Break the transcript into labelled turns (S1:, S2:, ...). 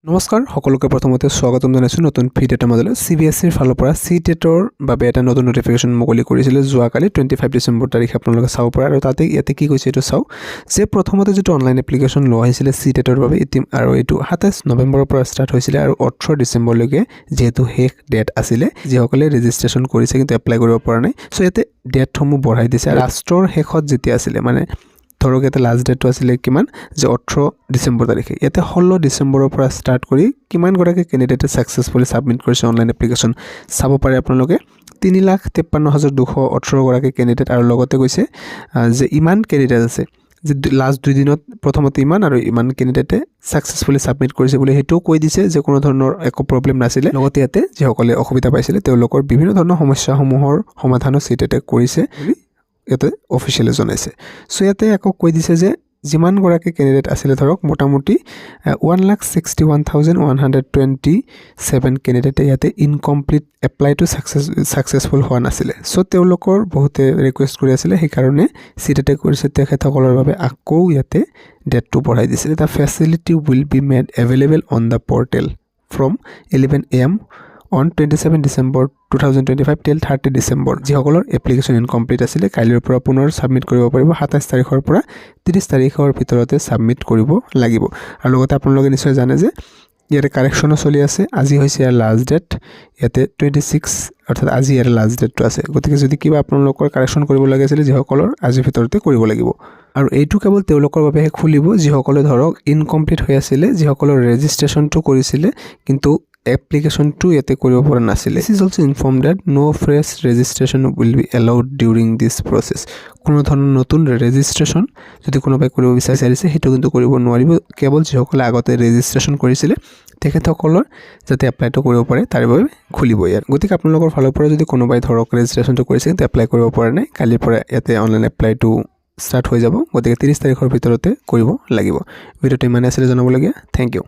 S1: নমস্কাৰ সকলোকে প্ৰথমতে স্বাগতম জনাইছোঁ নতুন ভিডিঅ' এটা মাজলৈ CBSEৰ ফালৰ পৰা CTETৰ বাবে এটা নতুন নটিফিকেশ্যন মুকলি কৰিছিলে যোৱাকালি 25 ডিচেম্বৰ তাৰিখে আপোনালোকে চাব পাৰে আৰু তাতে ইয়াতে কি কৈছে এইটো চাও যে প্ৰথমতে যেটো অনলাইন এপ্লিকেশ্যন লোৱা হৈছিলে CTETৰ বাবে আৰু এইটো 27 নৱেম্বৰৰ পৰা ষ্টাৰ্ট হৈছিলে আৰু 18 ডিচেম্বৰলৈকে যেহেতু শেষ ডেট আছিলে যিসকলে ৰেজিষ্ট্ৰেশ্যন কৰিছে কিন্তু এপ্লাই কৰিব পৰা নাই সো ইয়াতে ডেটসমূহ বঢ়াই দিছে আৰু লাষ্টৰ শেষত যেতিয়া আছিলে মানে ধৰক এটা লাষ্ট ডেটটো আছিলে কিমান যে 18 ডিসেম্বৰ তাৰিখে ইয়াতে 16 ডিসেম্বৰৰ পৰা ষ্টাৰ্ট কৰি কিমান গৰাকী ক্যান্ডিডেটে সাকসেসফুলি সাবমিট কৰিছে অনলাইন এপ্লিকেশ্যন চাব পাৰে আপোনালোকে 3,53,218 গৰাকী ক্যান্ডিডেট আৰু লগতে কৈছে যে ইমান ক্যান্ডিডেট আছে যে লাষ্ট দুই দিনত প্ৰথমতে ইমান আৰু ইমান ক্যান্ডিডেটে সাকসেসফুলি সাবমিট কৰিছে বুলি হেতু কৈ দিছে যে কোনো ধৰণৰ একো প্ৰবলেম নাছিলে লগতে ইয়াতে যে সকলে অসুবিধা পাইছিলে তেওঁলোকৰ বিভিন্ন ধৰণৰ সমস্যাসমূহৰ সমাধানো CTETে কৰিছে ইয়াতে অফিচিয়ালি জনাইছে সো ইয়াতে আকৌ কৈ দিছে যে যিমান গৰাকী ক্যান্ডিডেট আছিল ধৰক মোটামুটি 1,61,127 ক্যান্ডিডেটে ইয়াতে ইনকমপ্লিট এপ্লাই টু সাকসেসফুল হোৱা নাছিলে সো তেওঁলোকৰ বহুতে ৰিকুৱেষ্ট কৰি আছিল সেই কাৰণে CTETে কৰিছে তেখেতসকলৰ বাবে আকৌ ইয়াতে ডেটটো বঢ়াই দিছে the facility will be made available on the portal from 11 AM on 27 December 2025 till 30 December যিসকলৰ এপ্লিকেশ্যন ইনকমপ্লিট আছিল কাইলৈৰ পৰা পুনৰ সাবমিট কৰিব পাৰিব 27 তাৰিখৰ পৰা 30 তাৰিখৰ ভিতৰতে সাবমিট কৰিব লাগিব আৰু লগতে আপোনালোকে নিশ্চয় জানে যে ইয়াৰে কাৰেকশ্যন চলি আছে আজি হৈছে ইয়াৰ লাষ্ট ডেট ইয়াতে 26 অৰ্থাৎ আজি ইয়াৰ লাষ্ট ডেটটো আছে গতিকে যদি কিবা আপোনালোকৰ কাৰেকশ্যন কৰিব লাগে আছিল যিসকলৰ আজি ভিতৰতে কৰিব লাগিব আৰু এইটো কেৱল তেওঁলোকৰ বাবে খুলিব যিসকলে ধৰক ইনকমপ্লিট হৈ আছিল যিসকলৰ ৰেজিষ্ট্ৰেচনটো কৰিছিল কিন্তু application to yate koribo pora nasile this is also informed that no fresh registration will be allowed during this process kono dhoroner notun registration jodi kono bai koribo bicharise hetu kintu koribo nwaribo kebol jehokole agote registration korisile tekhethokolor jate apply to koribo pare tar babe khulibo yar gotike apnalokor phalor pora jodi kono bai dhorok registration to korise kintu apply koribo pare nai kali pora yate online apply to start hoy jabo gotike 30 tarikhor bhitorote koribo lagibo video to mane asile janabo lagia thank you